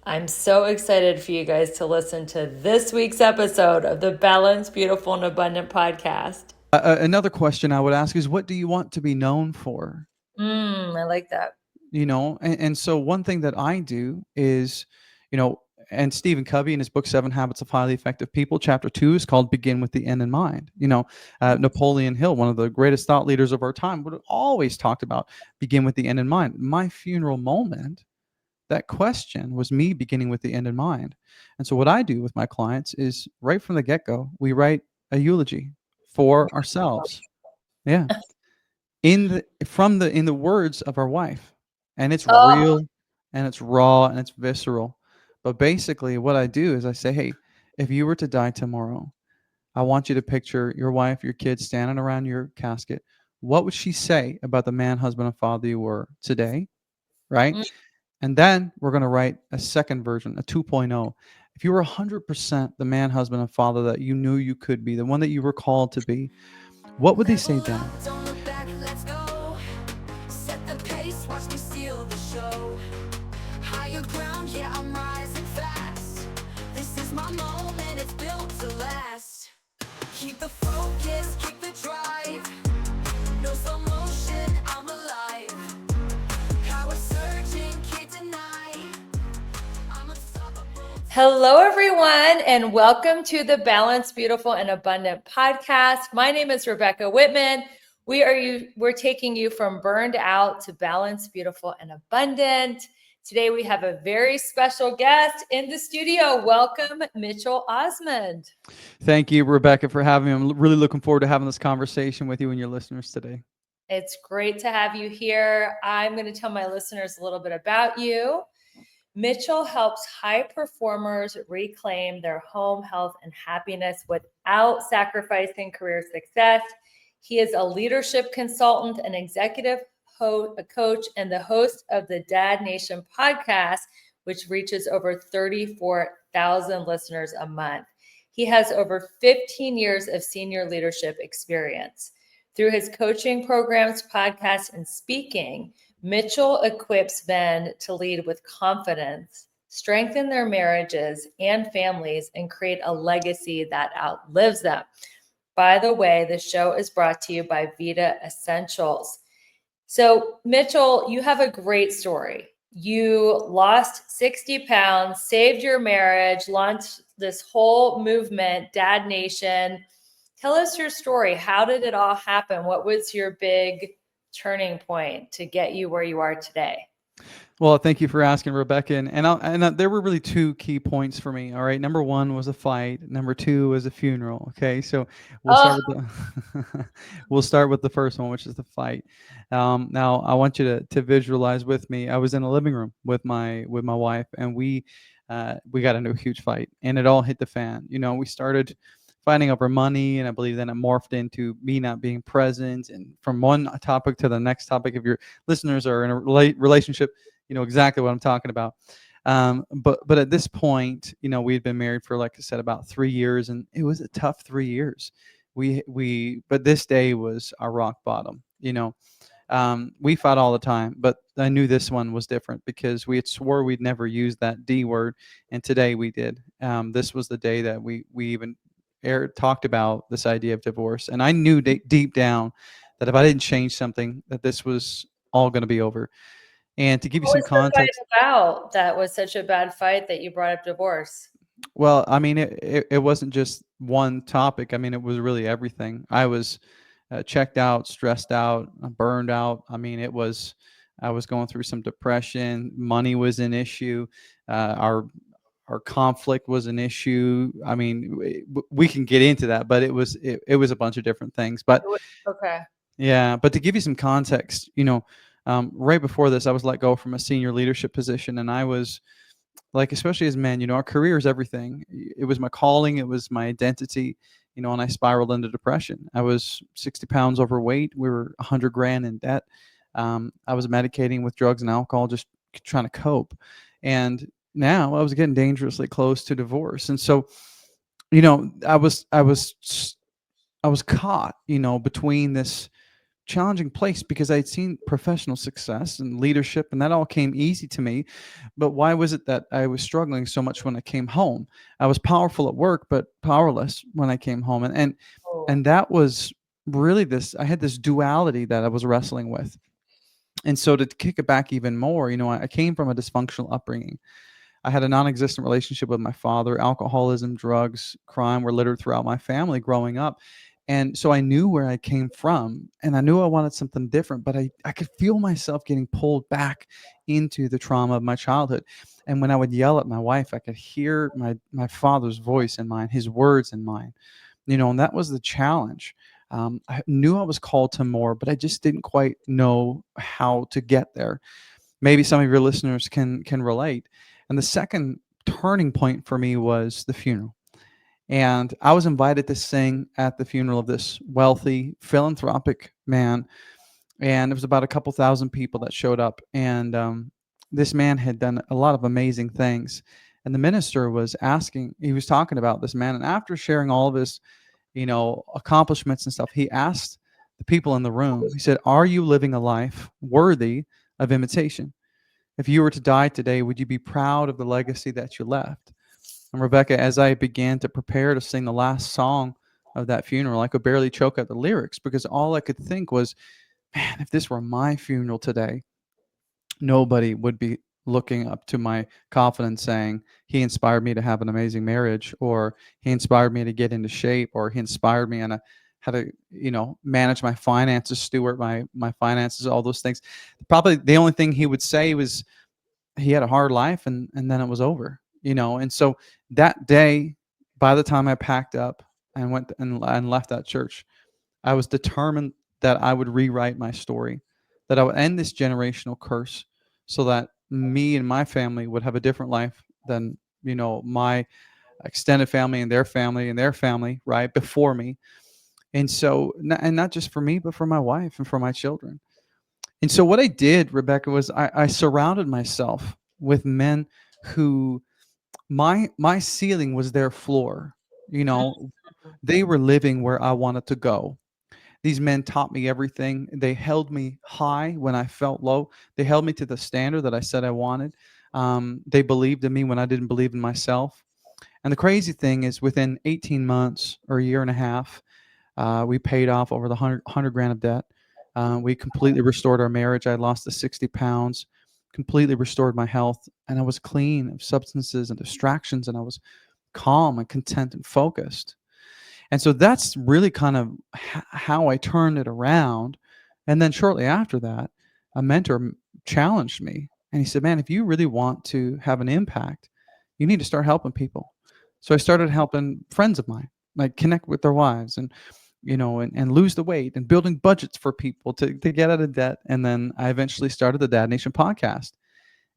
I'm so excited for you guys to listen to this week's episode of the Balanced, Beautiful, and Abundant podcast. Another question I would ask is, what do you want to be known for? I like that. And so one thing that I do is, you know, and Stephen Covey in his book, Seven Habits of Highly Effective People, chapter 2 is called Begin with the End in Mind. Napoleon Hill, one of the greatest thought leaders of our time, would have always talked about begin with the end in mind. My funeral moment, that question was me beginning with the end in mind. And so what I do with my clients is right from the get-go, we write a eulogy for ourselves. Yeah. In the words of our wife. And it's Oh, real and it's raw and it's visceral. But basically what I do is I say, "Hey, if you were to die tomorrow, I want you to picture your wife, your kids standing around your casket. What would she say about the man, husband, and father you were today?" Right? mm. And then we're going to write a second version, a 2.0. If you were 100% the man, husband, and father that you knew you could be, the one that you were called to be, what would they say Level up, then? don't look back, let's go. Set the pace, watch me steal the show. Higher ground, yeah, I'm rising fast. This is my moment, it's built to last. Keep the focus, keep the drive. No slow motion, I'm alive. Power surging, can't deny. I'm unstoppable. Hello, everyone, and welcome to the Balanced, Beautiful, and Abundant podcast. My name is Rebecca Whitman. We're taking you from burned out to balanced, beautiful, and abundant. Today, we have a very special guest in the studio. Welcome, Mitchell Osmond. Thank you, Rebecca, for having me. I'm really looking forward to having this conversation with you and your listeners today. It's great to have you here. I'm going to tell my listeners a little bit about you. Mitchell helps high performers reclaim their home, health, and happiness without sacrificing career success. He is a leadership consultant, an executive coach, and the host of the Dad Nation podcast, which reaches over 34,000 listeners a month. He has over 15 years of senior leadership experience. Through his coaching programs, podcasts, and speaking, Mitchell equips men to lead with confidence, strengthen their marriages and families, and create a legacy that outlives them. By the way, the show is brought to you by Vita Essentials. So, Mitchell, you have a great story. You lost 60 pounds, saved your marriage, launched this whole movement, Dad Nation. Tell us your story. How did it all happen? What was your big turning point to get you where you are today? Well, thank you for asking, Rebecca. And there were really two key points for me. All right, number one was a fight. Number two was a funeral. Okay, so we'll Oh, start with the we'll start with the first one, which is the fight. Now, I want you to visualize with me. I was in a living room with my wife, and we got into a huge fight, and it all hit the fan. We started fighting over money, and I believe then it morphed into me not being present, and from one topic to the next topic. If your listeners are in a relationship, you know exactly what I'm talking about. But at this point, we had been married for, like I said, about 3 years, and it was a tough 3 years. But this day was our rock bottom. We fought all the time, but I knew this one was different because we had swore we'd never use that D word, and today we did. This was the day that we even talked about this idea of divorce, and I knew deep down that if I didn't change something, that this was all going to be over. And to give you what some was the fight context, about that was such a bad fight that you brought up divorce? well, I mean, it wasn't just one topic. I mean, it was really everything. I was checked out, stressed out, burned out. I mean, I was going through some depression. Money was an issue. Our conflict was an issue. I mean, we can get into that, but it was a bunch of different things. But Okay. yeah, but to give you some context, right before this, I was let go from a senior leadership position, and I was like, especially as men, our career is everything. It was my calling, it was my identity, and I spiraled into depression. I was 60 pounds overweight. We were 100 grand in debt. I was medicating with drugs and alcohol, just trying to cope. And now I was getting dangerously close to divorce. And so, I was caught, between this challenging place because I'd seen professional success and leadership, and that all came easy to me. But why was it that I was struggling so much when I came home? I was powerful at work, but powerless when I came home, Oh, and that was really this. I had this duality that I was wrestling with, and so to kick it back even more, I came from a dysfunctional upbringing. I had a non-existent relationship with my father. Alcoholism, drugs, crime were littered throughout my family growing up. And so I knew where I came from and I knew I wanted something different, but I could feel myself getting pulled back into the trauma of my childhood. And when I would yell at my wife, I could hear my father's voice in mine, his words in mine, and that was the challenge. I knew I was called to more, but I just didn't quite know how to get there. Maybe some of your listeners can relate. And the second turning point for me was the funeral. And I was invited to sing at the funeral of this wealthy philanthropic man, and it was about a couple thousand people that showed up. And this man had done a lot of amazing things. And the minister was asking, he was talking about this man, and after sharing all of his, accomplishments and stuff, he asked the people in the room. He said, "Are you living a life worthy of imitation? If you were to die today, would you be proud of the legacy that you left?" And Rebecca, as I began to prepare to sing the last song of that funeral, I could barely choke out the lyrics because all I could think was, man, if this were my funeral today, nobody would be looking up to my confidence saying, he inspired me to have an amazing marriage, or he inspired me to get into shape, or he inspired me on how to, manage my finances, steward my finances, all those things. Probably the only thing he would say was, he had a hard life, and then it was over, and so that day, by the time I packed up and went and left that church, I was determined that I would rewrite my story, that I would end this generational curse, so that me and my family would have a different life than, my extended family and their family right before me. And so, and not just for me, but for my wife and for my children. And so what I did, Rebecca, was I surrounded myself with men who, my ceiling was their floor. You know, they were living where I wanted to go. These men taught me everything. They held me high when I felt low. They held me to the standard that I said I wanted. They believed in me when I didn't believe in myself. And the crazy thing is, within 18 months or a year and a half, we paid off over the 100 grand of debt. We completely restored our marriage. I had lost the 60 pounds, completely restored my health, and I was clean of substances and distractions, and I was calm and content and focused. And so that's really kind of how I turned it around. And then shortly after that, a mentor challenged me, and he said, "Man, if you really want to have an impact, you need to start helping people." So I started helping friends of mine, like connect with their wives, and and lose the weight, and building budgets for people to get out of debt. And then I eventually started the Dad Nation podcast.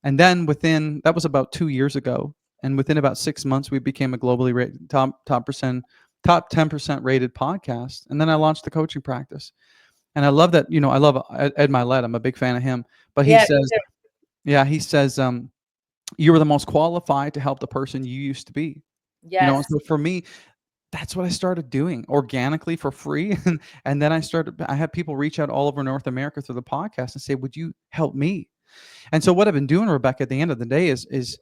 And then within, that was about 2 years ago, and within about 6 months, we became a globally rated top 10% rated podcast. And then I launched the coaching practice. And I love that, I love Ed Milet. I'm a big fan of him. But he yeah, me says, too. yeah, he says, you were the most qualified to help the person you used to be. And Yes. so for me, that's what I started doing organically for free. And then I had people reach out all over North America through the podcast and say, "Would you help me?" And so what I've been doing, Rebecca, at the end of the day is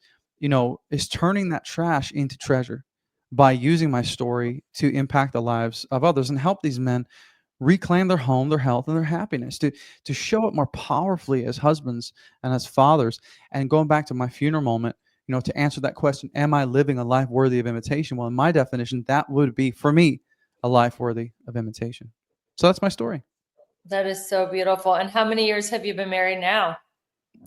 turning that trash into treasure by using my story to impact the lives of others and help these men reclaim their home, their health, and their happiness, to show up more powerfully as husbands and as fathers. And going back to my funeral moment, to answer that question, am I living a life worthy of imitation? Well, in my definition, that would be, for me, a life worthy of imitation. So that's my story. That is so beautiful. And how many years have you been married now?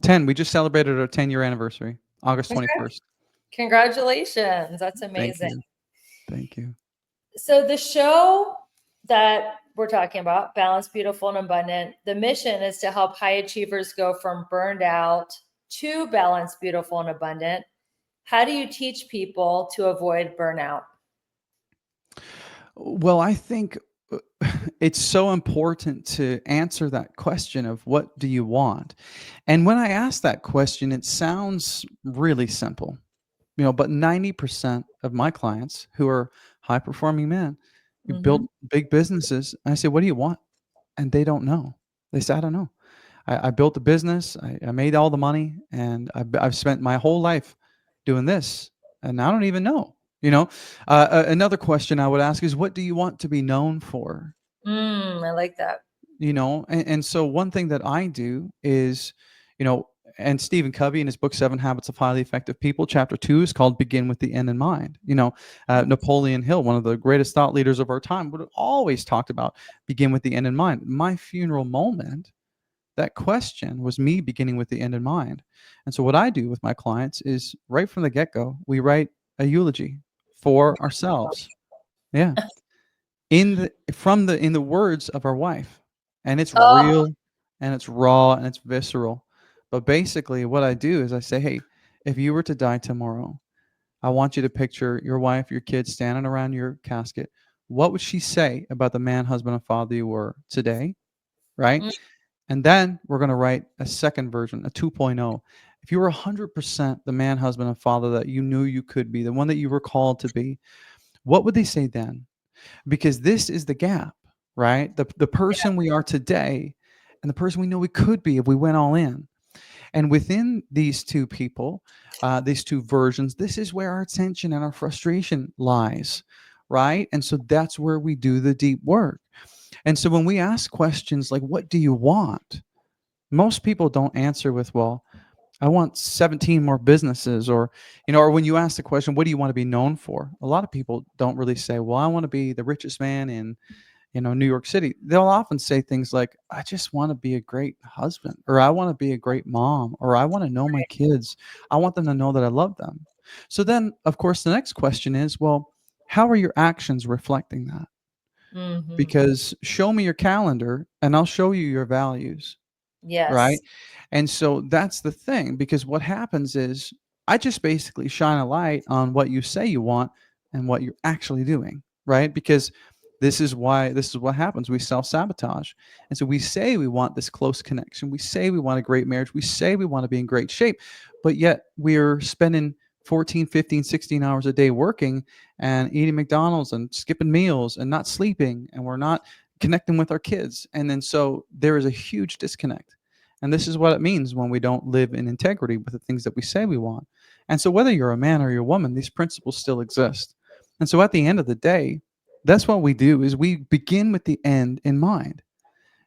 10. We just celebrated our 10-year anniversary, August Okay. 21st. Congratulations. That's Thank amazing. you. Thank you. So the show that we're talking about, Balanced, Beautiful, and Abundant, the mission is to help high achievers go from burned out to balanced, beautiful, and abundant. How do you teach people to avoid burnout? Well, I think it's so important to answer that question of, what do you want? And when I ask that question, it sounds really simple, but 90% of my clients, who are high performing men who built big businesses, I say, "What do you want?" and they don't know. They say, I don't know. I built a business. I made all the money, and I've spent my whole life doing this, and I don't even know. Another question I would ask is, what do you want to be known for? I like that. And so one thing that I do is, and Stephen Covey in his book 7 Habits of Highly Effective People, chapter 2 is called Begin with the End in Mind. Napoleon Hill, one of the greatest thought leaders of our time, would have always talked about begin with the end in mind. My funeral moment, that question was me beginning with the end in mind. And so what I do with my clients is right from the get-go, we write a eulogy for ourselves. Yeah. In the words of our wife. And it's Oh, real, and it's raw, and it's visceral. But basically what I do is I say, hey, if you were to die tomorrow, I want you to picture your wife, your kids standing around your casket. What would she say about the man, husband, and father you were today? Right? mm, And then we're going to write a second version, a 2.0. If you were 100% the man, husband, and father that you knew you could be, the one that you were called to be, what would they say then? Because this is the gap, right? The person we are today and the person we know we could be if we went all in. And within these two people, these two versions, this is where our tension and our frustration lies, right? And so that's where we do the deep work. And so when we ask questions like, what do you want? Most people don't answer with, well, I want 17 more businesses, or when you ask the question, what do you want to be known for? A lot of people don't really say, well, I want to be the richest man in, New York City. They'll often say things like, I just want to be a great husband, or I want to be a great mom, or I want to know my kids. I want them to know that I love them. So then, of course, the next question is, well, how are your actions reflecting that? mhm. Because show me your calendar and I'll show you your values. Right? Yes. And so that's the thing, because what happens is I just basically shine a light on what you say you want and what you're actually doing, right? Because this is what happens. We self-sabotage. And so we say we want this close connection. We say we want a great marriage. We say we want to be in great shape, but yet we're spending 14, 15, 16 hours a day working and eating McDonald's and skipping meals and not sleeping, and we're not connecting with our kids. And then so there is a huge disconnect. And this is what it means when we don't live in integrity with the things that we say we want. And so whether you're a man or you're a woman, these principles still exist. And so at the end of the day, that's what we do is we begin with the end in mind.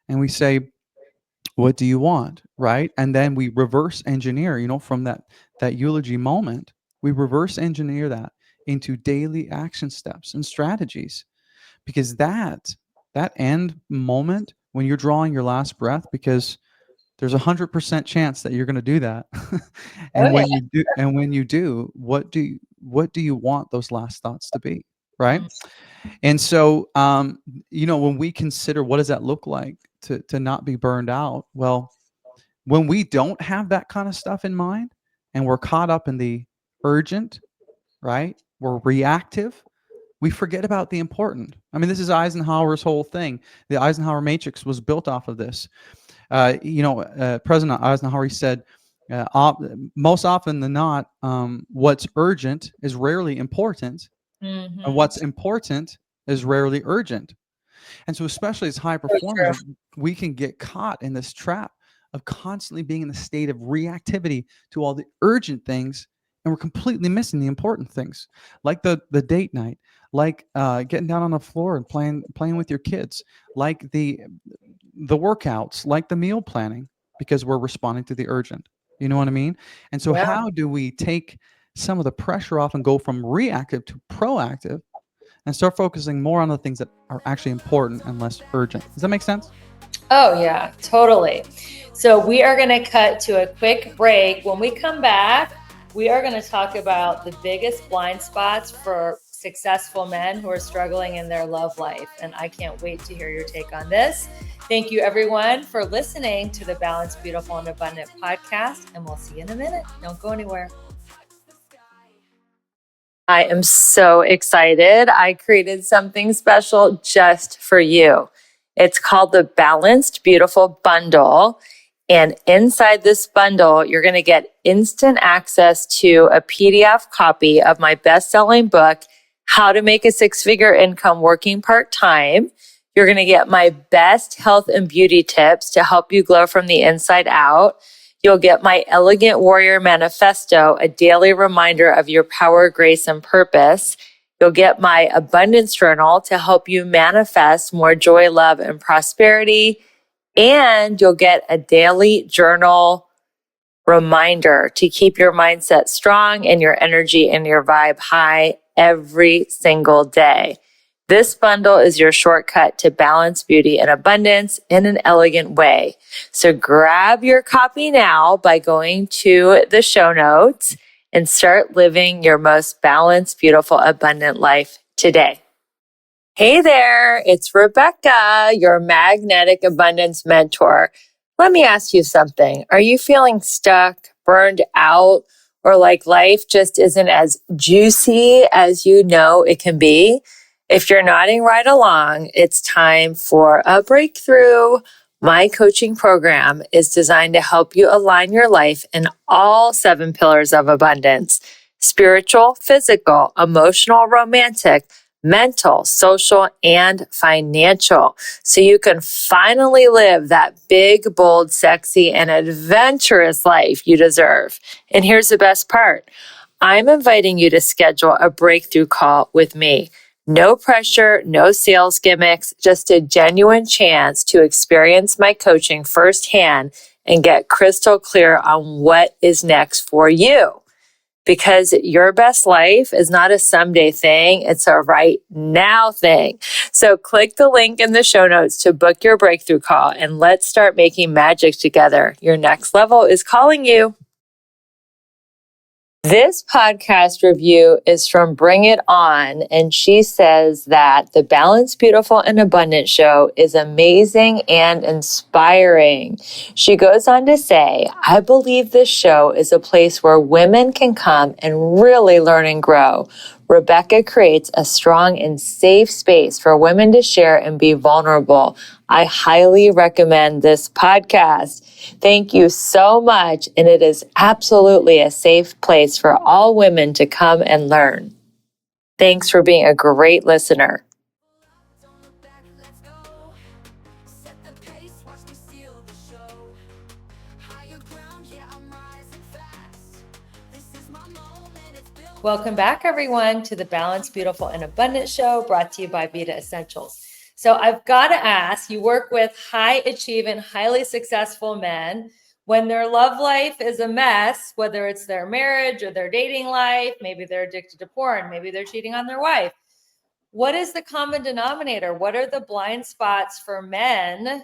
And we say, what do you want? Right? And then we reverse engineer, from that eulogy moment, we reverse engineer that into daily action steps and strategies. Because that end moment when you're drawing your last breath, because there's 100% chance that you're going to do that. Oh, And yeah. when you do, what do you want those last thoughts to be? Right. Mm, And so, when we consider what does that look like to not be burned out? Well, when we don't have that kind of stuff in mind and we're caught up in the urgent, right? We're reactive. We forget about the important. I mean, this is Eisenhower's whole thing. The Eisenhower matrix was built off of this. President Eisenhower, he said, most often than not, what's urgent is rarely important, and mhm. what's important is rarely urgent. And so, especially as high So performers, true. we can get caught in this trap of constantly being in the state of reactivity to all the urgent things, and we're completely missing the important things, like the date night, like getting down on the floor and playing with your kids, like the workouts, like the meal planning, because we're responding to the urgent. You know what I mean? And so, Yeah. how do we take some of the pressure off and go from reactive to proactive and start focusing more on the things that are actually important and less urgent? Does that make sense? Oh, yeah, totally. So we are going to cut to a quick break. When we come back, we are going to talk about the biggest blind spots for successful men who are struggling in their love life. And I can't wait to hear your take on this. Thank you, everyone, for listening to the Balanced, Beautiful, and Abundant podcast. And we'll see you in a minute. Don't go anywhere. I am so excited. I created something special just for you. It's called the Balanced Beautiful Bundle. And inside this bundle, you're going to get instant access to a PDF copy of my best-selling book, How to Make a Six-Figure Income Working Part-Time. You're going to get my best health and beauty tips to help you glow from the inside out. You'll get my Elegant Warrior Manifesto, a daily reminder of your power, grace, and purpose. You'll get my Abundance Journal to help you manifest more joy, love, and prosperity. And you'll get a daily journal reminder to keep your mindset strong and your energy and your vibe high every single day. This bundle is your shortcut to balance, beauty, and abundance in an elegant way. So grab your copy now by going to the show notes and start living your most balanced, beautiful, abundant life today. Hey there, it's Rebecca, your magnetic abundance mentor. Let me ask you something. Are you feeling stuck, burned out, or like life just isn't as juicy as you know it can be? If you're nodding right along, it's time for a breakthrough. My coaching program is designed to help you align your life in all 7 pillars of abundance: spiritual, physical, emotional, romantic, mental, social, and financial, so you can finally live that big, bold, sexy, and adventurous life you deserve. And here's the best part. I'm inviting you to schedule a breakthrough call with me. No pressure, no sales gimmicks, just a genuine chance to experience my coaching firsthand and get crystal clear on what is next for you. Because your best life is not a someday thing, it's a right now thing. So click the link in the show notes to book your breakthrough call and let's start making magic together. Your next level is calling you. This podcast review is from Bring It On, and she says that the Balanced, Beautiful, and Abundant show is amazing and inspiring. She goes on to say, I believe this show is a place where women can come and really learn and grow. Rebecca creates a strong and safe space for women to share and be vulnerable. I highly recommend this podcast. Thank you so much, and it is absolutely a safe place for all women to come and learn. Thanks for being a great listener. Don't look back, let's go. Set the pace, watch me steal the show. Higher ground, yeah, I'm rising fast. This is my moment, it's built. Welcome back, everyone, to the Balanced, Beautiful, and Abundant show brought to you by Vita Essentials. So I've got to ask, you work with high achieving, highly successful men. When their love life is a mess, whether it's their marriage or their dating life, maybe they're addicted to porn, maybe they're cheating on their wife. What is the common denominator? What are the blind spots for men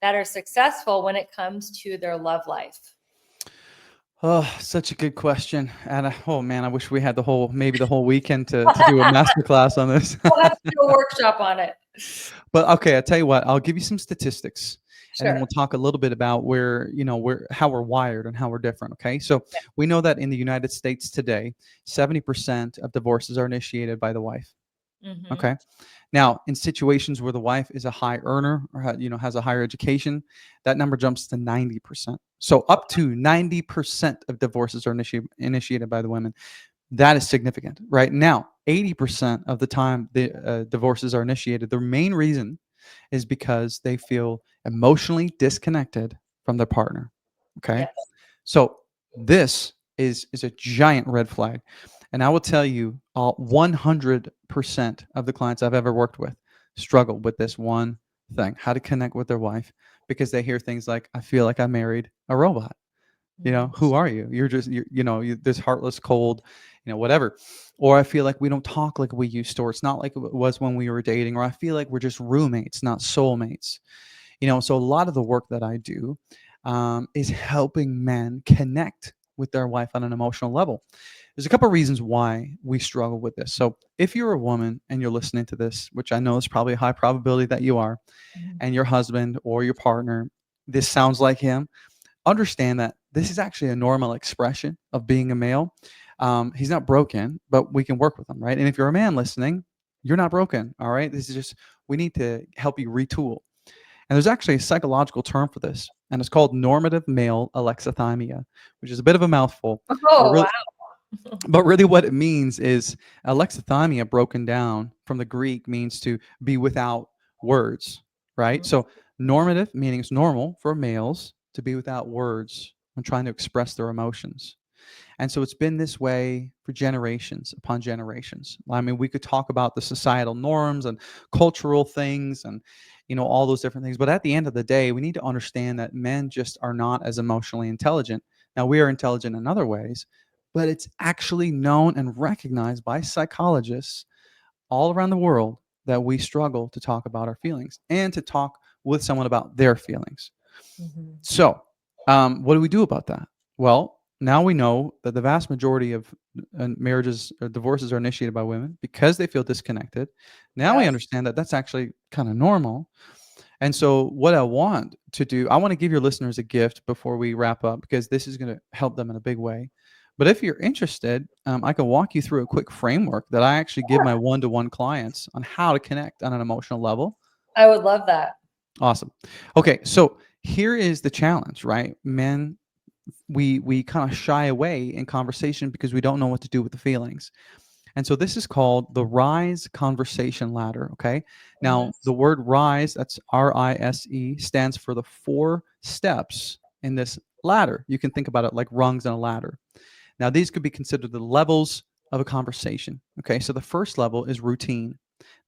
that are successful when it comes to their love life? Oh, such a good question. And oh man, I wish we had maybe the whole weekend to do a masterclass on this. We'll have to do a workshop on it. But okay, I'll tell you what, I'll give you some statistics and then Sure. we'll talk a little bit about how we're wired and how we're different. Okay. So we know that in the United States today, 70% of divorces are initiated by the wife. Mhm. Okay. Now, in situations where the wife is a high earner or has a higher education, that number jumps to 90%. So up to 90% of divorces are initiated by the women. That is significant. Right now, 80% of the time the divorces are initiated, the main reason is because they feel emotionally disconnected from their partner. Okay. Yes. So this is a giant red flag. And I will tell you, 100% of the clients I've ever worked with struggle with this one thing: how to connect with their wife, because they hear things like, I feel like I married a robot. Who are you? You're just, you're this heartless, cold, whatever. Or I feel like we don't talk like we used to, or it's not like it was when we were dating, or I feel like we're just roommates, not soulmates. So a lot of the work that I do is helping men connect with their wife on an emotional level. There's a couple of reasons why we struggle with this. So if you're a woman and you're listening to this, which I know is probably a high probability that you are, Mhm. and your husband or your partner, this sounds like him, understand that this is actually a normal expression of being a male. He's not broken, but we can work with him, right? And if you're a man listening, you're not broken, all right? This is just, we need to help you retool. And there's actually a psychological term for this, and it's called normative male alexithymia, which is a bit of a mouthful. But Oh, really, wow. but really what it means is alexithymia, broken down from the Greek, means to be without words, right? Mhm. So normative, meaning it's normal for males to be without words when trying to express their emotions. And so it's been this way for generations upon generations. I mean, we could talk about the societal norms and cultural things and, all those different things. But at the end of the day, we need to understand that men just are not as emotionally intelligent. Now, we are intelligent in other ways, but it's actually known and recognized by psychologists all around the world that we struggle to talk about our feelings and to talk with someone about their feelings. Mhm. So, what do we do about that? Well, now we know that the vast majority of marriages or divorces are initiated by women because they feel disconnected. Now we Yes. understand that that's actually kind of normal. And so, what I want to do, I want to give your listeners a gift before we wrap up because this is going to help them in a big way. But if you're interested, I can walk you through a quick framework that I actually give my one-to-one clients on how to connect on an emotional level. I would love that. Awesome. Okay, so here is the challenge, right? Men, we kind of shy away in conversation because we don't know what to do with the feelings. And so this is called the RISE conversation ladder. Okay. Mhm. Now, the word RISE, that's RISE, stands for the 4 steps in this ladder. You can think about it like rungs on a ladder. Now, these could be considered the levels of a conversation. Okay. So the first level is routine.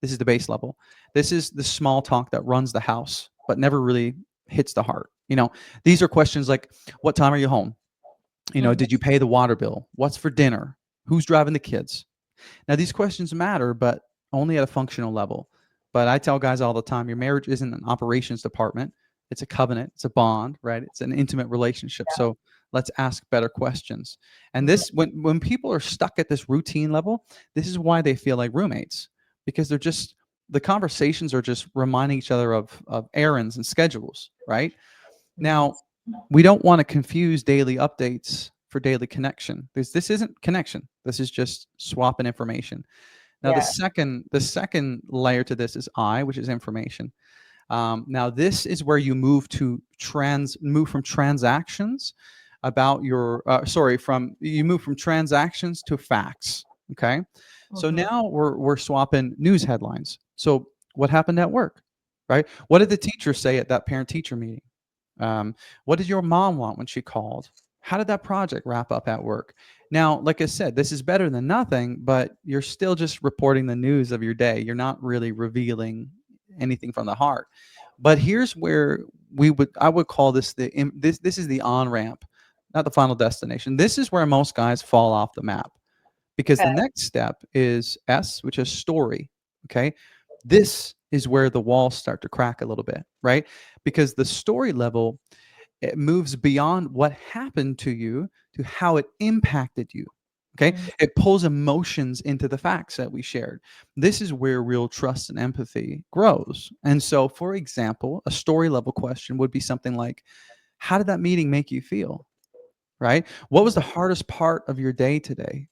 This is the base level. This is the small talk that runs the house, but never really hits the heart. These are questions like, what time are you home? Mhm. Did you pay the water bill? What's for dinner? Who's driving the kids? Now, these questions matter, but only at a functional level. But I tell guys all the time, your marriage isn't an operations department. It's a covenant. It's a bond, right? It's an intimate relationship. So let's ask better questions. And Mhm. this, when people are stuck at this routine level, this is why they feel like roommates because the conversations are just reminding each other of errands and schedules, right? Mhm. Now, we don't want to confuse daily updates for daily connection because this isn't connection. This is just swapping information. Now, the Yeah. second layer to this is I, which is information. Now, this is where you move from transactions about your sorry from you move from transactions to facts. Okay, so Mhm. now we're swapping news headlines. So what happened at work, right? What did the teacher say at that parent teacher meeting? What did your mom want when she called? How did that project wrap up at work? Now, like I said, this is better than nothing, but you're still just reporting the news of your day. You're not really revealing anything from the heart. But here's where I would call this this is the on ramp, not the final destination. This is where most guys fall off the map because Okay. the next step is S, which is story. Okay. This is where the walls start to crack a little bit, right? Because the story level, it moves beyond what happened to you to how it impacted you. Okay. Mhm. It pulls emotions into the facts that we shared. This is where real trust and empathy grows. And so, for example, a story level question would be something like, how did that meeting make you feel? Right? What was the hardest part of your day today?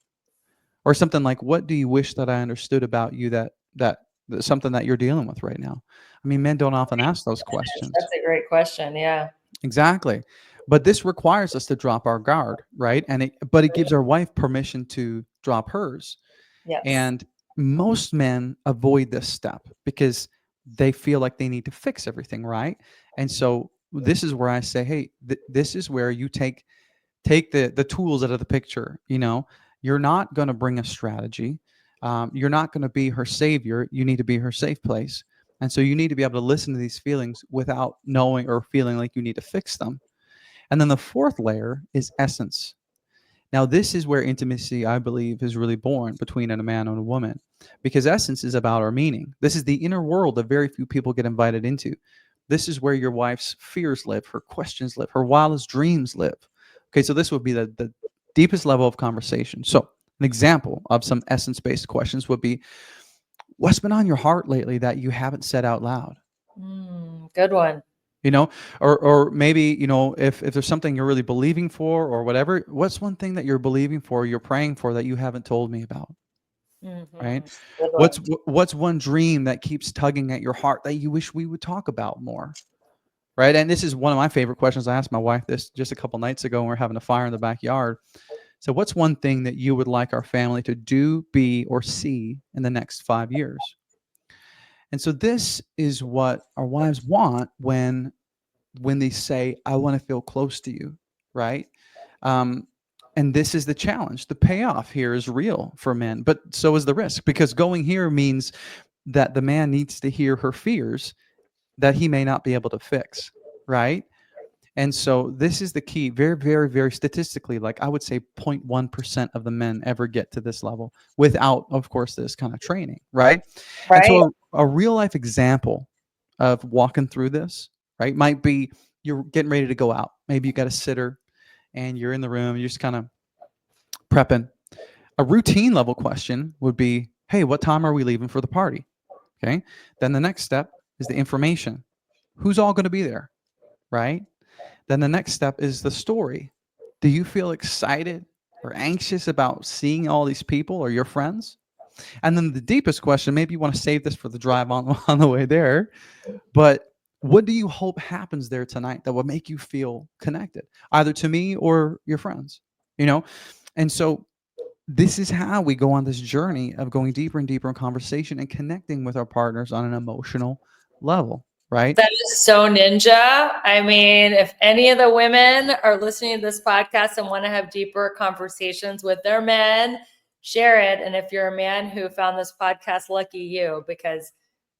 Or something like, what do you wish that I understood about you that's something that you're dealing with right now? I mean, men don't often ask those questions. That's a great question. Yeah. Exactly. But this requires us to drop our guard, right? But it gives our wife permission to drop hers. Yes. And most men avoid this step because they feel like they need to fix everything, right? And so this is where I say, hey, this is where you take the tools out of the picture. You're not going to bring a strategy. You're not going to be her savior. You need to be her safe place. And so you need to be able to listen to these feelings without knowing or feeling like you need to fix them. And then the fourth layer is essence. Now, this is where intimacy, I believe, is really born between a man and a woman, because essence is about our meaning. This is the inner world that very few people get invited into. This is where your wife's fears live, her questions live, her wildest dreams live. Okay, so this would be the deepest level of conversation. So, an example of some essence based questions would be, what's been on your heart lately that you haven't said out loud? Good one. you know or maybe if there's something you're really believing for or whatever, what's one thing that you're believing for, you're praying for, that you haven't told me about, right? Mhm. Good what's one. what's one dream that keeps tugging at your heart that you wish we would talk about more, right? And this is one of my favorite questions. I asked my wife this just a couple nights ago when we are having a fire in the backyard. So what's one thing that you would like our family to do, be, or see in the next 5 years? And so this is what our wives want when they say, I want to feel close to you, right? Um, and this is the challenge. The payoff here is real for men, but so is the risk, because going here means that the man needs to hear her fears that he may not be able to fix, right? And so this is the key. Very, very, very statistically, like I would say 0.1% of the men ever get to this level without, of course, this kind of training, right? And Right. so a real life example of walking through this, right, might be you're getting ready to go out. Maybe you got a sitter and you're in the room, you're just kind of prepping. A routine level question would be, hey, what time are we leaving for the party? Okay. Then the next step is the information. Who's all going to be there? Right. Then the next step is the story. Do you feel excited or anxious about seeing all these people or your friends? And then the deepest question, maybe you want to save this for the drive on, on the way there, but what do you hope happens there tonight that will make you feel connected, either to me or your friends? You know? And so this is how we go on this journey of going deeper and deeper in conversation and connecting with our partners on an emotional level, right? That is so ninja. I mean, if any of the women are listening to this podcast and want to have deeper conversations with their men, share it. And if you're a man who found this podcast, lucky you, because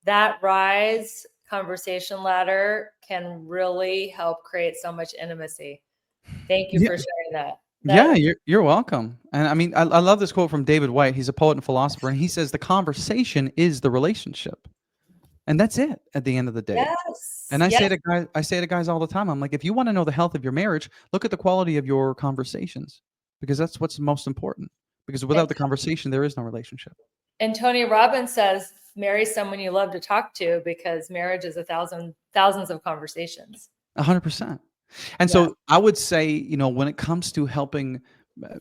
that rise conversation ladder can really help create so much intimacy. Thank you Yeah. for sharing that. Yeah, you're welcome. And I mean, I love this quote from David White. He's a poet and philosopher, and he says the conversation is the relationship, and that's it at the end of the day. Yes. And I say Yes. to guys, I say to guys all the time, I'm like, if you want to know the health of your marriage, look at the quality of your conversations, because that's what's most important. Because without the conversation, there is no relationship. And Tony Robbins says, marry someone you love to talk to, because marriage is thousands of conversations. 100%. And so I would say, when it comes to helping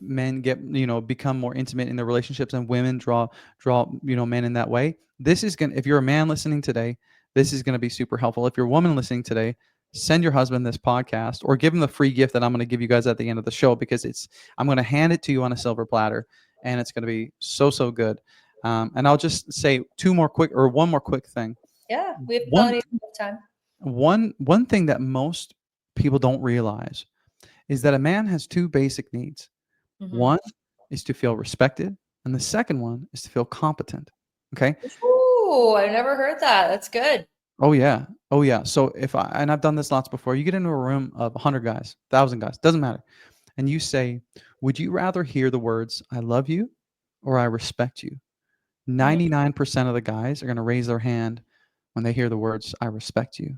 men get, become more intimate in their relationships, and women draw, men in that way, this is going to, if you're a man listening today, this is going to be super helpful. If you're a woman listening today, send your husband this podcast or give him the free gift that I'm going to give you guys at the end of the show, because I'm going to hand it to you on a silver platter, and it's going to be so, so good. And I'll just say one more quick thing. Yeah, we have plenty of time. One thing that most people don't realize is that a man has two basic needs. Mm-hmm. One is to feel respected, and the second one is to feel competent. Okay. Ooh, I never heard that. That's good. Oh yeah. So and I've done this lots before, you get into a room of 100 guys, 1,000 guys, doesn't matter, and you say, would you rather hear the words I love you or I respect you? 99% of the guys are going to raise their hand when they hear the words I respect you.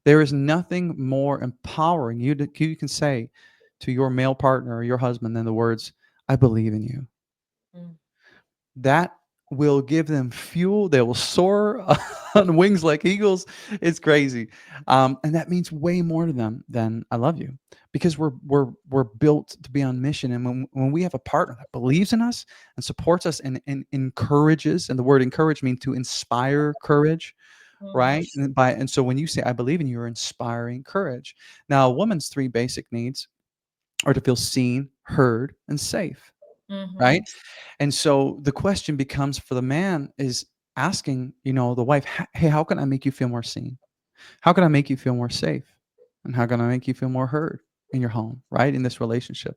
There is nothing more empowering you can say to your male partner or your husband than the words, I believe in you. Mm. That will give them fuel. They will soar on wings like eagles. It's crazy. And that means way more to them than I love you, because we're built to be on mission. And when we have a partner that believes in us and supports us and encourages, and the word encourage means to inspire courage, right? And so when you say I believe in you, you're inspiring courage. Now, a woman's three basic needs are to feel seen, heard, and safe, right? And so the question becomes for the man is asking, the wife, hey, how can I make you feel more seen? How can I make you feel more safe? And how can I make you feel more heard in your home, right? In this relationship.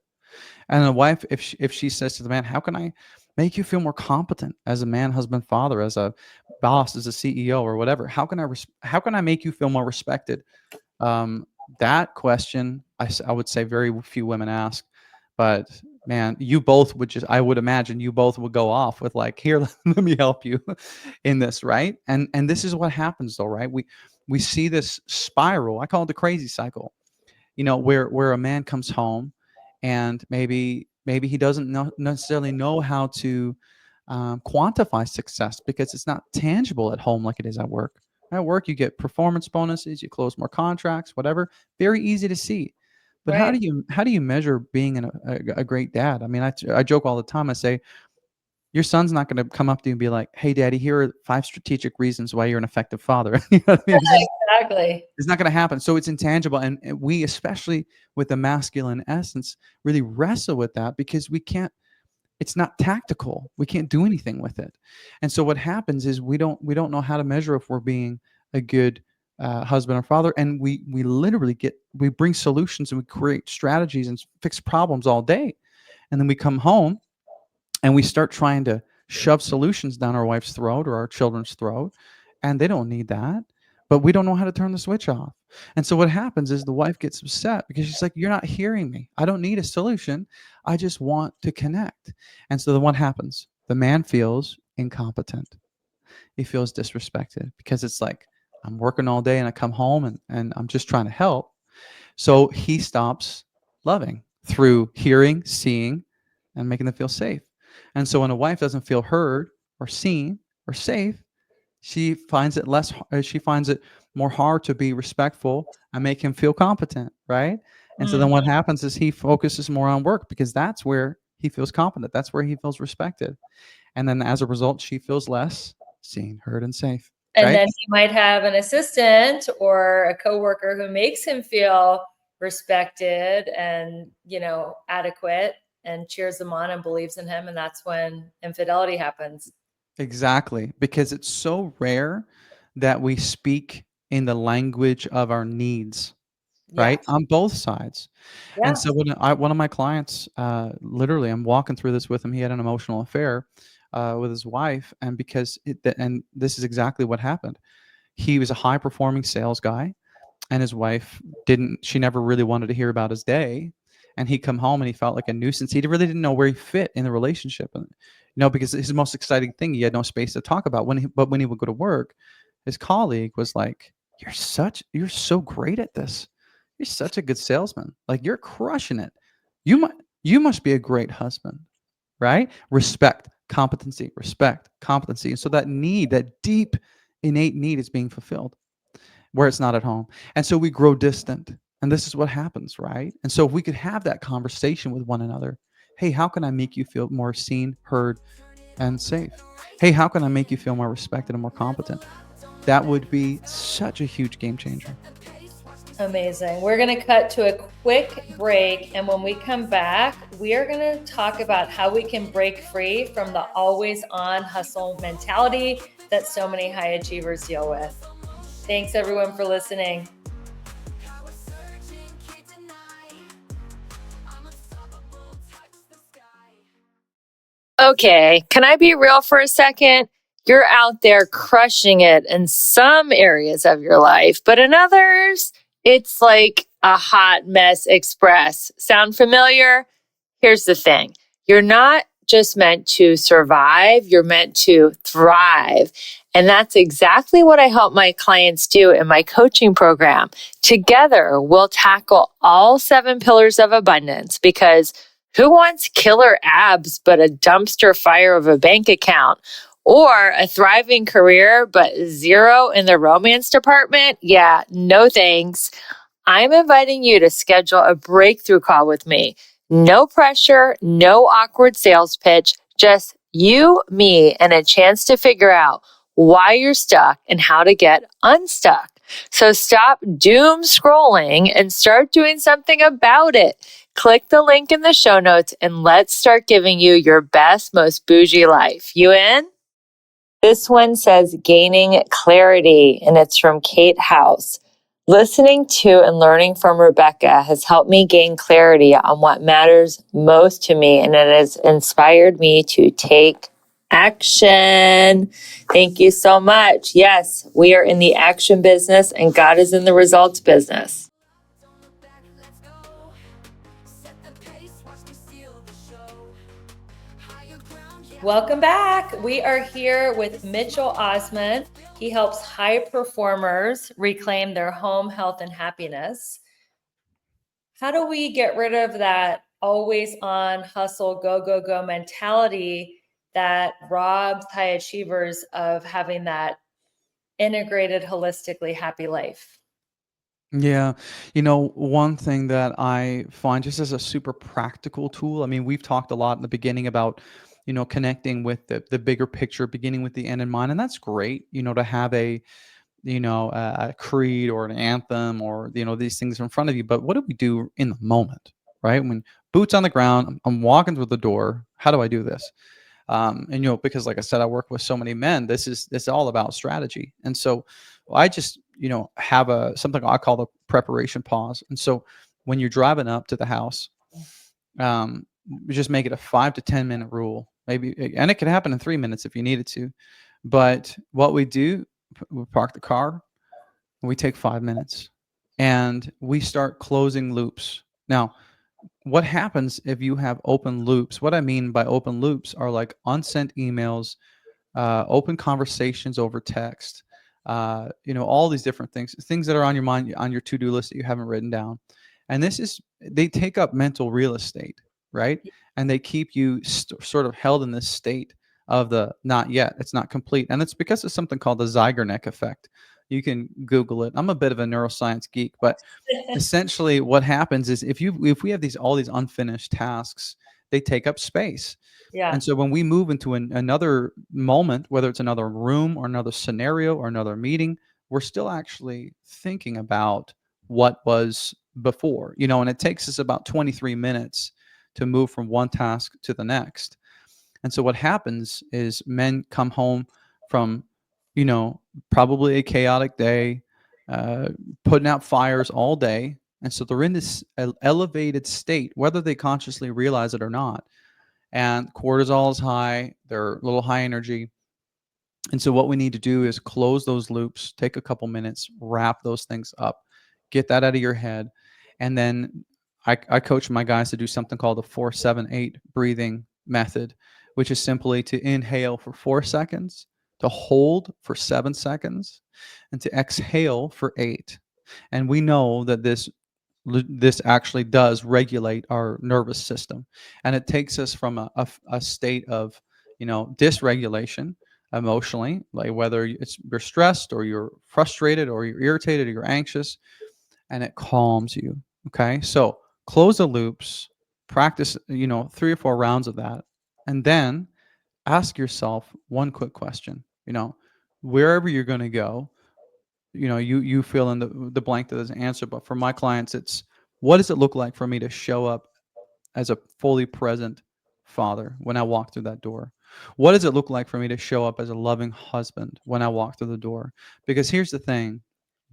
And the wife, if she says to the man, how can I make you feel more competent as a man, husband, father, as a boss, as a CEO, or whatever? How can I make you feel more respected? That question, I would say very few women ask, but man, you both I would imagine you both would go off with like, here, let me help you in this, right? And this is what happens though, right? We see this spiral. I call it the crazy cycle, where a man comes home and maybe he doesn't necessarily know how to quantify success, because it's not tangible at home like it is at work. At work, you get performance bonuses, you close more contracts, whatever. Very easy to see. But Right. how do you measure being a great dad? I mean, I joke all the time. I say, your son's not going to come up to you and be like, hey, daddy, here are 5 strategic reasons why you're an effective father. You know what I mean? Exactly. It's not going to happen. So it's intangible. And we, especially with the masculine essence, really wrestle with that, because we can't it's not tactical. We can't do anything with it. And so what happens is we don't know how to measure if we're being a good husband or father. And we literally we bring solutions and we create strategies and fix problems all day. And then we come home and we start trying to shove solutions down our wife's throat or our children's throat, and they don't need that, but we don't know how to turn the switch off. And so what happens is the wife gets upset because she's like, you're not hearing me. I don't need a solution. I just want to connect. And so then what happens? The man feels incompetent. He feels disrespected because it's like, I'm working all day and I come home and I'm just trying to help. So he stops loving through hearing, seeing, and making them feel safe. And so when a wife doesn't feel heard or seen or safe, she finds it more hard to be respectful and make him feel competent, right? And so then what Mhm. happens is he focuses more on work because that's where he feels competent. That's where he feels respected. And then as a result, she feels less seen, heard, and safe, And right? then he might have an assistant or a coworker who makes him feel respected and, adequate and cheers him on and believes in him. And that's when infidelity happens. Exactly, because it's so rare that we speak in the language of our needs, Yeah. right? On both sides. And Yeah. so one of my clients, literally, I'm walking through this with him. He had an emotional affair with his wife, and and this is exactly what happened. He was a high performing sales guy, and his wife didn't. She never really wanted to hear about his day, and he'd come home and he felt like a nuisance. He really didn't know where he fit in the relationship, and because his most exciting thing, he had no space to talk about. But when he would go to work, his colleague was like, you're so great at this. You're such a good salesman. Like, you're crushing it. You mu you must be a great husband, right? Respect, competency. And so that need, that deep innate need is being fulfilled where it's not at home. And so we grow distant. And this is what happens, right? And so if we could have that conversation with one another, hey, how can I make you feel more seen, heard, and safe? Hey, how can I make you feel more respected and more competent? That would be such a huge game changer. Amazing. We're going to cut to a quick break. And when we come back, we are going to talk about how we can break free from the always on hustle mentality that so many high achievers deal with. Thanks, everyone, for listening. Okay, can I be real for a second? You're out there crushing it in some areas of your life, but in others, it's like a hot mess express. Sound familiar? Here's the thing. You're not just meant to survive, you're meant to thrive. And that's exactly what I help my clients do in my coaching program. Together, we'll tackle all 7 pillars of abundance because who wants killer abs but a dumpster fire of a bank account? Or a thriving career but zero in the romance department? Yeah, no thanks. I'm inviting you to schedule a breakthrough call with me. No pressure, no awkward sales pitch, just you, me, and a chance to figure out why you're stuck and how to get unstuck. So stop doom scrolling and start doing something about it. Click the link in the show notes and let's start giving you your best, most bougie life. You in? This one says gaining clarity, and it's from Kate House. Listening to and learning from Rebecca has helped me gain clarity on what matters most to me, and it has inspired me to take action. Thank you so much. Yes, we are in the action business, and God is in the results business. Welcome back. We are here with Mitchell Osmond. He helps high performers reclaim their home, health, and happiness. How do we get rid of that always on hustle, go, go, go mentality that robs high achievers of having that integrated, holistically happy life? Yeah. One thing that I find just as a super practical tool, I mean, we've talked a lot in the beginning about, connecting with the bigger picture, beginning with the end in mind. And that's great, to have a creed or an anthem or, these things in front of you. But what do we do in the moment, right? boots on the ground. I'm walking through the door. How do I do this? And because like I said, I work with so many men. This is all about strategy. And so I just have a something I call the preparation pause. And so when you're driving up to the house, just make it a 5 to 10 minute rule, maybe, and it could happen in 3 minutes if you needed to. But what we do, we park the car, we take 5 minutes, and we start closing loops. Now, what happens if you have open loops? What I mean by open loops are like unsent emails, open conversations over text, all these different things that are on your mind, on your to-do list that you haven't written down. And they take up mental real estate, right? And they keep you sort of held in this state of the not yet, it's not complete. And it's because of something called the Zeigarnik effect. You can Google it. I'm a bit of a neuroscience geek, but essentially what happens is if we have all these unfinished tasks, they take up space. Yeah. And so when we move into another moment, whether it's another room or another scenario or another meeting, we're still actually thinking about what was before, and it takes us about 23 minutes to move from one task to the next. And so what happens is men come home from, probably a chaotic day, uh, putting out fires all day. And so they're in this elevated state, whether they consciously realize it or not. And cortisol is high, they're a little high energy. And so what we need to do is close those loops, take a couple minutes, wrap those things up, get that out of your head. And then I coach my guys to do something called the 4-7-8 breathing method, which is simply to inhale for 4 seconds, to hold for 7 seconds, and to exhale for 8. And we know that this actually does regulate our nervous system, and it takes us from a state of dysregulation emotionally, like whether you're stressed or you're frustrated or you're irritated or you're anxious, and it calms you. Okay, so close the loops, practice 3 or 4 rounds of that, and then ask yourself one quick question. Wherever you're going to go, you fill in the blank that doesn't answer. But for my clients, it's, what does it look like for me to show up as a fully present father when I walk through that door? What does it look like for me to show up as a loving husband when I walk through the door? Because here's the thing,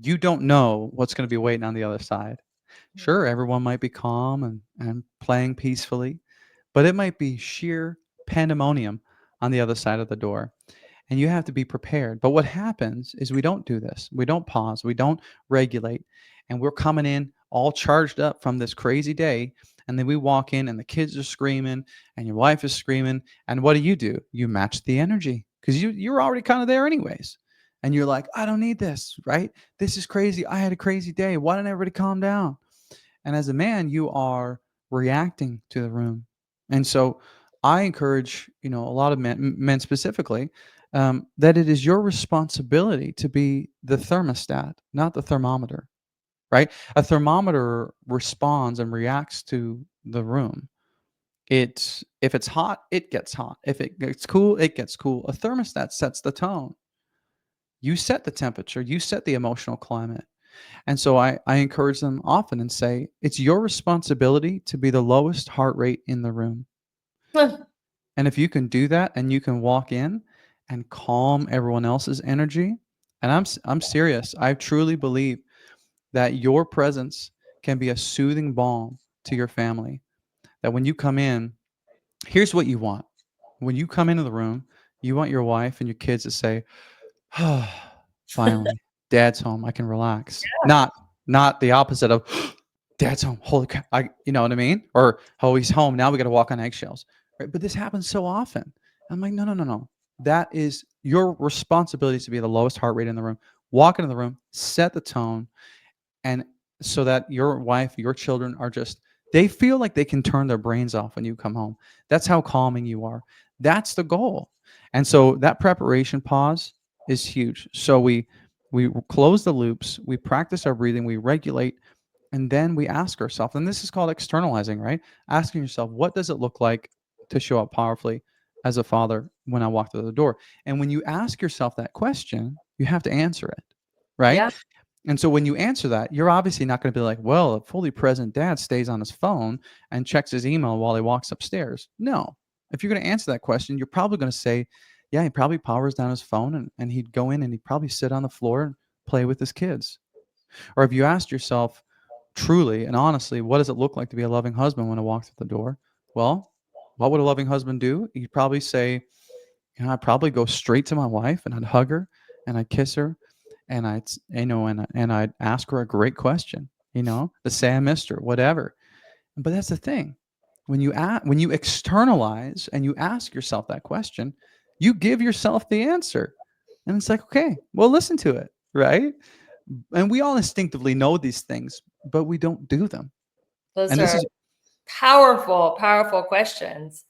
you don't know what's going to be waiting on the other side. Sure, everyone might be calm and playing peacefully, but it might be sheer pandemonium on the other side of the door. And you have to be prepared. But what happens is we don't do this. We don't pause. We don't regulate. And we're coming in all charged up from this crazy day. And then we walk in and the kids are screaming and your wife is screaming. And what do? You match the energy because you're already kind of there anyways. And you're like, I don't need this, right? This is crazy. I had a crazy day. Why don't everybody calm down? And as a man, you are reacting to the room. And so I encourage, a lot of men specifically, that it is your responsibility to be the thermostat, not the thermometer, right? A thermometer responds and reacts to the room. If it's hot, it gets hot. If it gets cool, it gets cool. A thermostat sets the tone. You set the temperature, you set the emotional climate. And so I encourage them often and say, it's your responsibility to be the lowest heart rate in the room. And if you can do that and you can walk in and calm everyone else's energy, and I'm serious, I truly believe that your presence can be a soothing balm to your family. That when you come in, here's what you want. When you come into the room, you want your wife and your kids to say, "Oh, finally, dad's home. I can relax." Not the opposite of dad's home. Holy crap. You know what I mean? Or, oh, he's home. Now we got to walk on eggshells. Right? But this happens so often. I'm like, no, no, no, no. That is your responsibility to be the lowest heart rate in the room. Walk into the room, set the tone, and so that your wife, your children are just, they feel like they can turn their brains off when you come home. That's how calming you are. That's the goal. And so that preparation pause is huge. So we close the loops, we practice our breathing, we regulate, and then we ask ourselves, and this is called externalizing, right? Asking yourself, what does it look like to show up powerfully as a father when I walk through the door? And when you ask yourself that question, you have to answer it, right? Yeah. And so when you answer that, you're obviously not going to be like, well, a fully present dad stays on his phone and checks his email while he walks upstairs. No. If you're going to answer that question, you're probably going to say, yeah, he probably powers down his phone and he'd go in and he'd probably sit on the floor and play with his kids. Or if you asked yourself truly and honestly, what does it look like to be a loving husband when I walk through the door? Well, what would a loving husband do? He'd probably say, I'd probably go straight to my wife and I'd hug her and I'd kiss her and and I'd ask her a great question, to say I missed her, whatever. But that's the thing. When you externalize and you ask yourself that question, you give yourself the answer. And it's like, okay, well, listen to it, right? And we all instinctively know these things, but we don't do them. Those And this are is powerful, powerful questions.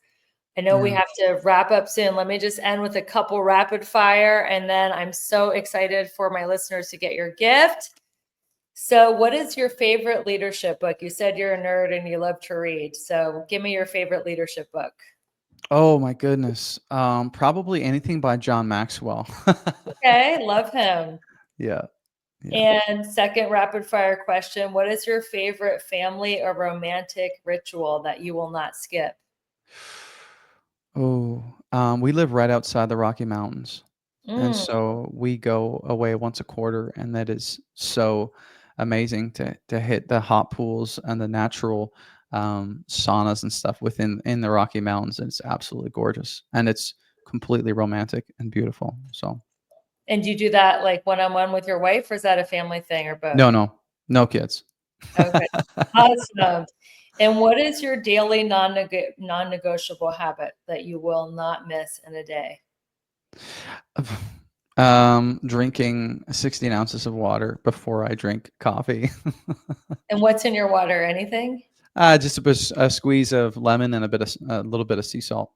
I know we yeah. have to wrap up soon. Let me just end with a couple rapid fire, and then I'm so excited for my listeners to get your gift. So, what is your favorite leadership book? You said you're a nerd and you love to read. So, give me your favorite leadership book. Oh my goodness. Probably anything by John Maxwell. Okay, love him. Yeah. Yeah. And second rapid fire question, what is your favorite family or romantic ritual that you will not skip? Oh, we live right outside the Rocky Mountains. And Mm. so we go away once a quarter, and that is so amazing to hit the hot pools and the natural saunas and stuff in the Rocky Mountains. It's absolutely gorgeous, and it's completely romantic and beautiful. So And do you do that like one-on-one with your wife, or is that a family thing, or both? no kids. Okay, awesome. And what is your daily non-negotiable habit that you will not miss in a day? Drinking 16 ounces of water before I drink coffee. And what's in your water? Anything? Just a squeeze of lemon and a little bit of sea salt.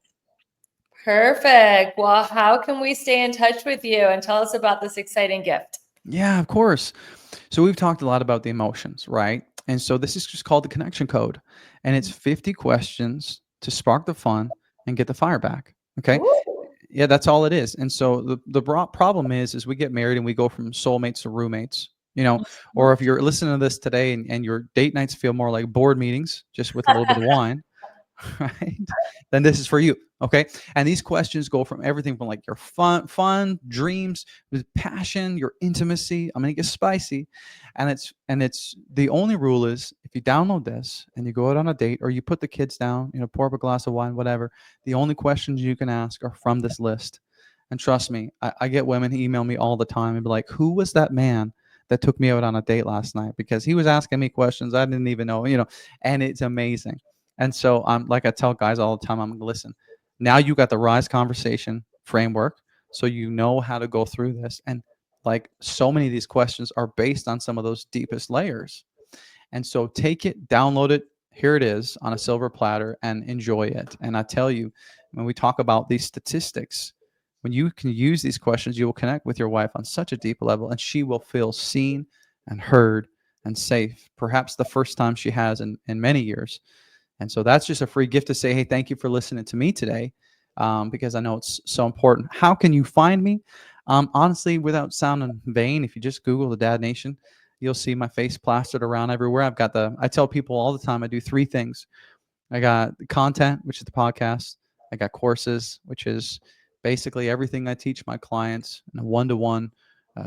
Perfect. Well, how can we stay in touch with you and tell us about this exciting gift? Yeah, of course. So we've talked a lot about the emotions, right? And so this is just called the connection code, and it's 50 questions to spark the fun and get the fire back. Okay. Ooh. Yeah, that's all it is. And so the problem is we get married and we go from soulmates to roommates, or if you're listening to this today and your date nights feel more like board meetings, just with a little bit of wine, right? Then this is for you. Okay. And these questions go from everything from like your fun, dreams, with passion, your intimacy. I'm gonna get spicy. And it's the only rule is if you download this and you go out on a date or you put the kids down, pour up a glass of wine, whatever, the only questions you can ask are from this list. And trust me, I get women who email me all the time and be like, who was that man that took me out on a date last night? Because he was asking me questions I didn't even know, and it's amazing. And so I'm like I tell guys all the time, I'm like, listen, now you got the Rise conversation framework. So you know how to go through this. And like so many of these questions are based on some of those deepest layers. And so take it, download it. Here it is on a silver platter and enjoy it. And I tell you, when we talk about these statistics, when you can use these questions, you will connect with your wife on such a deep level and she will feel seen and heard and safe, perhaps the first time she has in many years. And so that's just a free gift to say, hey, thank you for listening to me today, because I know it's so important. How can you find me? Honestly, without sounding vain, if you just Google the Dad Nation, you'll see my face plastered around everywhere. I tell people all the time, I do three things. I got the content, which is the podcast. I got courses, which is basically everything I teach my clients in a one-to-one,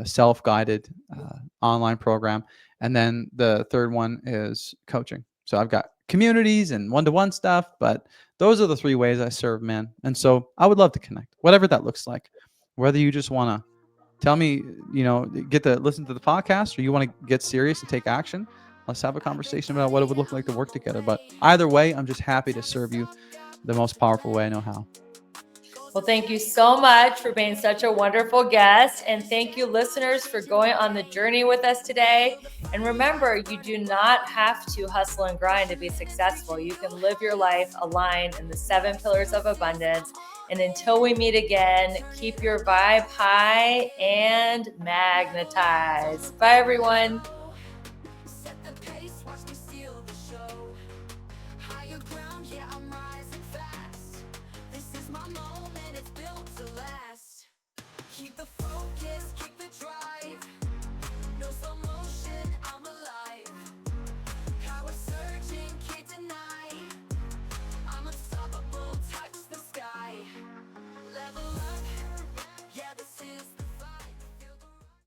self-guided online program. And then the third one is coaching. So I've got communities and one-to-one stuff, but those are the three ways I serve men. And so I would love to connect, whatever that looks like. Whether you just want to tell me, get to listen to the podcast, or you want to get serious and take action, let's have a conversation about what it would look like to work together. But either way, I'm just happy to serve you the most powerful way I know how. Well, thank you so much for being such a wonderful guest. And thank you, listeners, for going on the journey with us today. And remember, you do not have to hustle and grind to be successful. You can live your life aligned in the 7 pillars of abundance. And until we meet again, keep your vibe high and magnetized. Bye, everyone. Set the pace, watch me steal the show. Higher ground, yeah, I'm rising fast. This is my moment, it's built to last. Keep the focus, keep the drive.